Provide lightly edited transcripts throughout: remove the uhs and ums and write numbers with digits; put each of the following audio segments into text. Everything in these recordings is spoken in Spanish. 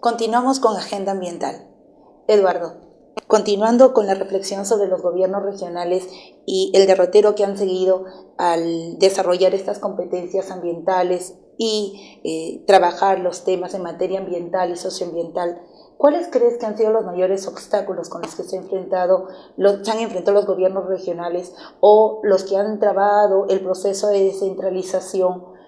Continuamos con Agenda Ambiental. Eduardo, continuando con la reflexión sobre los gobiernos regionales y el derrotero que han seguido al desarrollar estas competencias ambientales y trabajar los temas en materia ambiental y socioambiental, ¿cuáles crees que han sido los mayores obstáculos con los que se han enfrentado los gobiernos regionales o los que han trabado el proceso de descentralización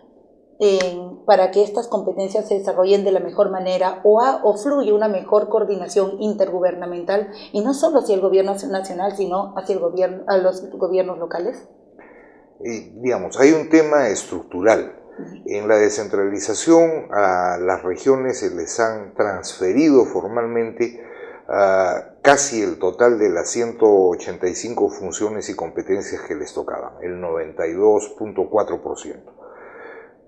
para que estas competencias se desarrollen de la mejor manera o fluya una mejor coordinación intergubernamental y no solo hacia el gobierno nacional, sino hacia a los gobiernos locales? Digamos, hay un tema estructural. En la descentralización a las regiones se les han transferido formalmente casi el total de las 185 funciones y competencias que les tocaban, el 92.4%.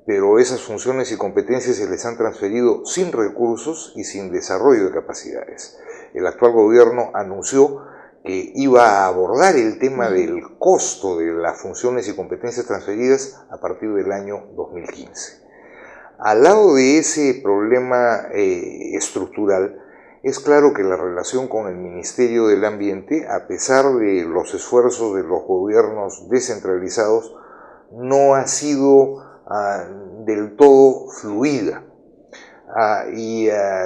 Pero esas funciones y competencias se les han transferido sin recursos y sin desarrollo de capacidades. El actual gobierno anunció que iba a abordar el tema del costo de las funciones y competencias transferidas a partir del año 2015. Al lado de ese problema estructural, es claro que la relación con el Ministerio del Ambiente, a pesar de los esfuerzos de los gobiernos descentralizados, no ha sido del todo fluida.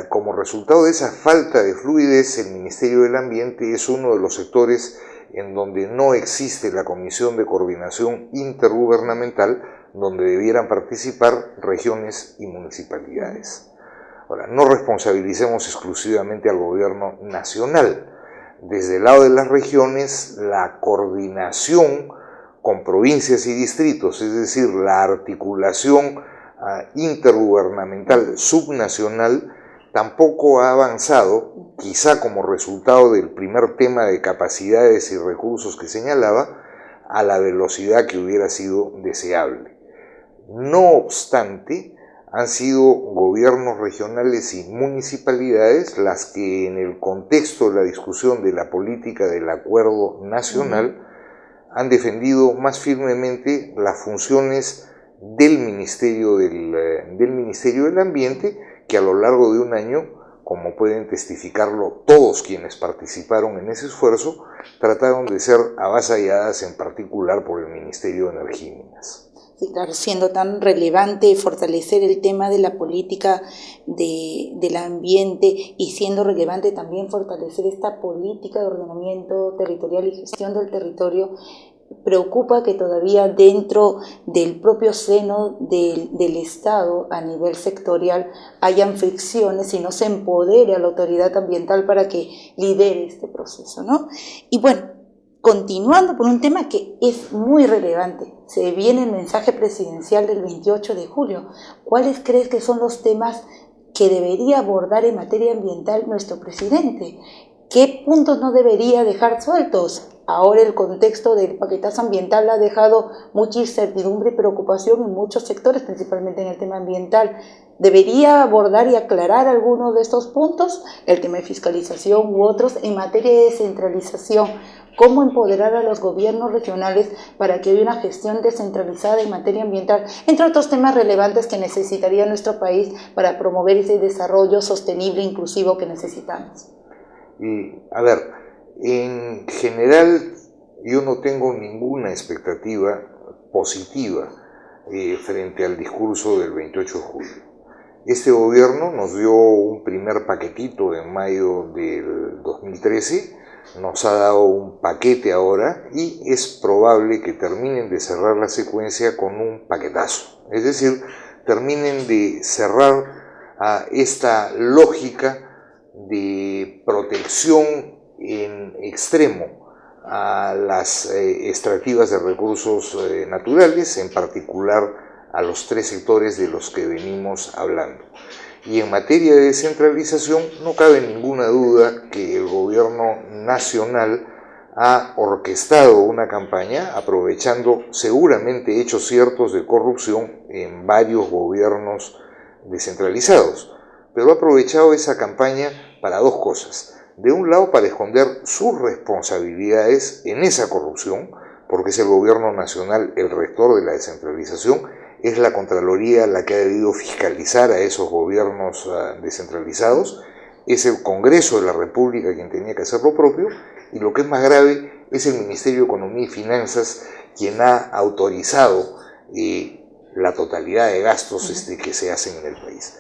Como resultado de esa falta de fluidez, el Ministerio del Ambiente es uno de los sectores en donde no existe la Comisión de Coordinación Intergubernamental, donde debieran participar regiones y municipalidades. Ahora, no responsabilicemos exclusivamente al gobierno nacional. Desde el lado de las regiones, la coordinación con provincias y distritos, es decir, la articulación intergubernamental subnacional, tampoco ha avanzado, quizá como resultado del primer tema de capacidades y recursos que señalaba, a la velocidad que hubiera sido deseable. No obstante, han sido gobiernos regionales y municipalidades las que, en el contexto de la discusión de la política del acuerdo nacional, han defendido más firmemente las funciones del Ministerio del Ambiente, que a lo largo de un año, como pueden testificarlo todos quienes participaron en ese esfuerzo, trataron de ser avasalladas en particular por el Ministerio de Energía y Minas. Sí, claro, siendo tan relevante fortalecer el tema de la política del ambiente y siendo relevante también fortalecer esta política de ordenamiento territorial y gestión del territorio, preocupa que todavía dentro del propio seno del Estado a nivel sectorial hayan fricciones y no se empodere a la autoridad ambiental para que lidere este proceso, ¿no? Y bueno, continuando por un tema que es muy relevante, se viene el mensaje presidencial del 28 de julio. ¿Cuáles crees que son los temas que debería abordar en materia ambiental nuestro presidente? ¿Qué puntos no debería dejar sueltos? Ahora el contexto del paquetazo ambiental ha dejado mucha incertidumbre y preocupación en muchos sectores, principalmente en el tema ambiental. ¿Debería abordar y aclarar algunos de estos puntos? El tema de fiscalización u otros en materia de descentralización. ¿Cómo empoderar a los gobiernos regionales para que haya una gestión descentralizada en materia ambiental? Entre otros temas relevantes que necesitaría nuestro país para promover ese desarrollo sostenible e inclusivo que necesitamos. A ver, en general yo no tengo ninguna expectativa positiva frente al discurso del 28 de julio. Este gobierno nos dio un primer paquetito en mayo del 2013, nos ha dado un paquete ahora y es probable que terminen de cerrar la secuencia con un paquetazo. Es decir, terminen de cerrar esta lógica de protección en extremo a las extractivas de recursos naturales, en particular a los tres sectores de los que venimos hablando. Y en materia de descentralización no cabe ninguna duda que el gobierno nacional ha orquestado una campaña aprovechando seguramente hechos ciertos de corrupción en varios gobiernos descentralizados, pero ha aprovechado esa campaña para dos cosas. De un lado, para esconder sus responsabilidades en esa corrupción, porque es el gobierno nacional el rector de la descentralización, es la Contraloría la que ha debido fiscalizar a esos gobiernos descentralizados, es el Congreso de la República quien tenía que hacer lo propio, y lo que es más grave es el Ministerio de Economía y Finanzas quien ha autorizado la totalidad de gastos que se hacen en el país.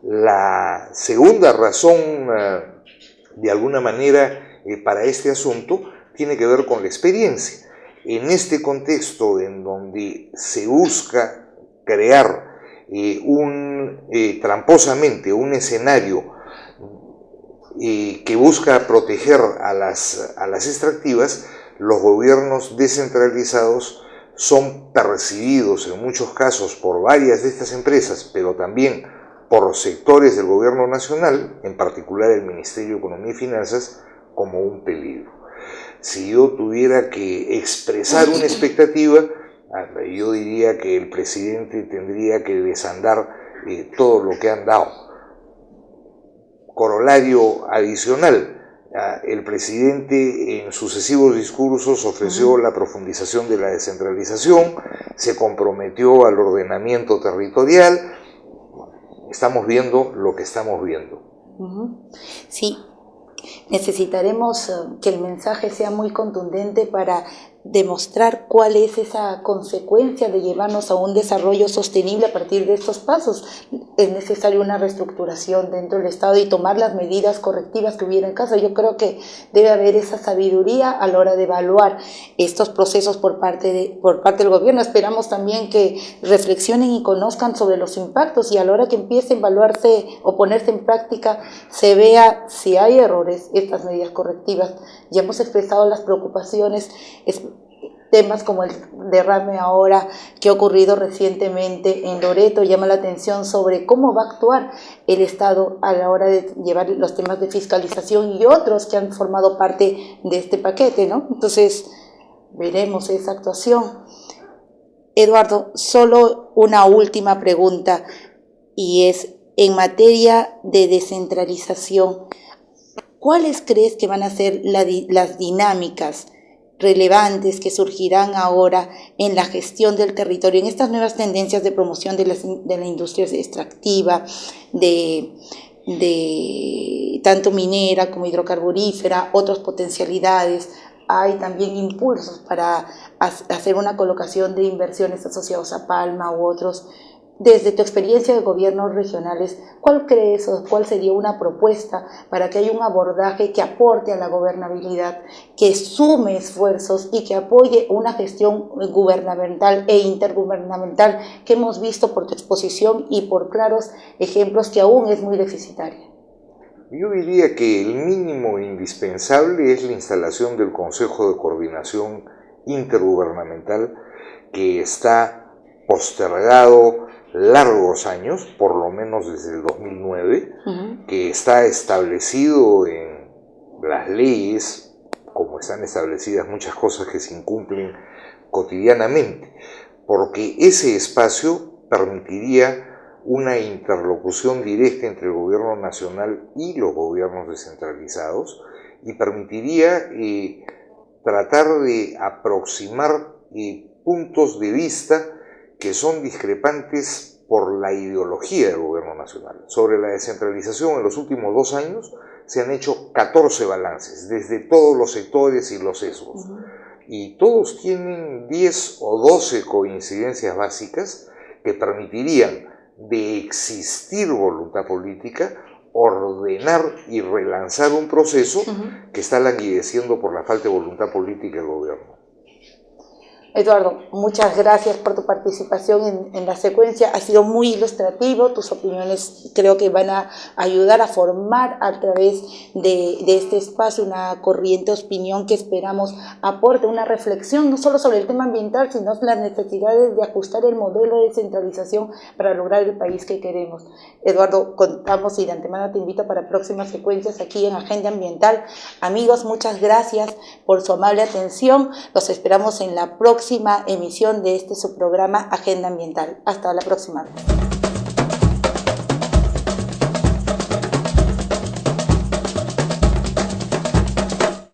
La segunda razón, de alguna manera, para este asunto tiene que ver con la experiencia. En este contexto en donde se busca crear tramposamente un escenario que busca proteger a las extractivas, los gobiernos descentralizados son percibidos en muchos casos por varias de estas empresas, pero también por sectores del gobierno nacional, en particular el Ministerio de Economía y Finanzas, como un peligro. Si yo tuviera que expresar una expectativa, yo diría que el presidente tendría que desandar todo lo que han dado. Corolario adicional, el presidente en sucesivos discursos ofreció la profundización de la descentralización, se comprometió al ordenamiento territorial. Estamos viendo lo que estamos viendo. Sí, necesitaremos que el mensaje sea muy contundente para demostrar cuál es esa consecuencia de llevarnos a un desarrollo sostenible a partir de estos pasos. Es necesaria una reestructuración dentro del Estado y tomar las medidas correctivas que hubiera en casa. Yo creo que debe haber esa sabiduría a la hora de evaluar estos procesos por parte del gobierno. Esperamos también que reflexionen y conozcan sobre los impactos, y a la hora que empiece a evaluarse o ponerse en práctica se vea si hay errores, estas medidas correctivas. Ya hemos expresado las preocupaciones, temas como el derrame ahora que ha ocurrido recientemente en Loreto llama la atención sobre cómo va a actuar el Estado a la hora de llevar los temas de fiscalización y otros que han formado parte de este paquete, ¿no? Entonces, veremos esa actuación. Eduardo, solo una última pregunta, y es en materia de descentralización, ¿cuáles crees que van a ser las dinámicas relevantes que surgirán ahora en la gestión del territorio, en estas nuevas tendencias de promoción de la industria extractiva, de tanto minera como hidrocarburífera, otras potencialidades? Hay también impulsos para hacer una colocación de inversiones asociadas a Palma u otros. Desde tu experiencia de gobiernos regionales, ¿cuál crees o cuál sería una propuesta para que haya un abordaje que aporte a la gobernabilidad, que sume esfuerzos y que apoye una gestión gubernamental e intergubernamental que hemos visto por tu exposición y por claros ejemplos que aún es muy deficitaria? Yo diría que el mínimo indispensable es la instalación del Consejo de Coordinación Intergubernamental, que está postergado largos años, por lo menos desde el 2009, que está establecido en las leyes, como están establecidas muchas cosas que se incumplen cotidianamente, porque ese espacio permitiría una interlocución directa entre el gobierno nacional y los gobiernos descentralizados, y permitiría tratar de aproximar puntos de vista que son discrepantes por la ideología del gobierno nacional. Sobre la descentralización, en los últimos 2 años se han hecho 14 balances, desde todos los sectores y los sesgos, y todos tienen 10 o 12 coincidencias básicas que permitirían, de existir voluntad política, ordenar y relanzar un proceso que está languideciendo por la falta de voluntad política del gobierno. Eduardo, muchas gracias por tu participación en la secuencia. Ha sido muy ilustrativo, tus opiniones creo que van a ayudar a formar a través de este espacio una corriente de opinión que esperamos aporte una reflexión no solo sobre el tema ambiental, sino las necesidades de ajustar el modelo de descentralización para lograr el país que queremos. Eduardo, contamos y de antemano te invito para próximas secuencias aquí en Agenda Ambiental. Amigos, muchas gracias por su amable atención. Los esperamos en la próxima emisión de este su programa Agenda Ambiental. Hasta la próxima.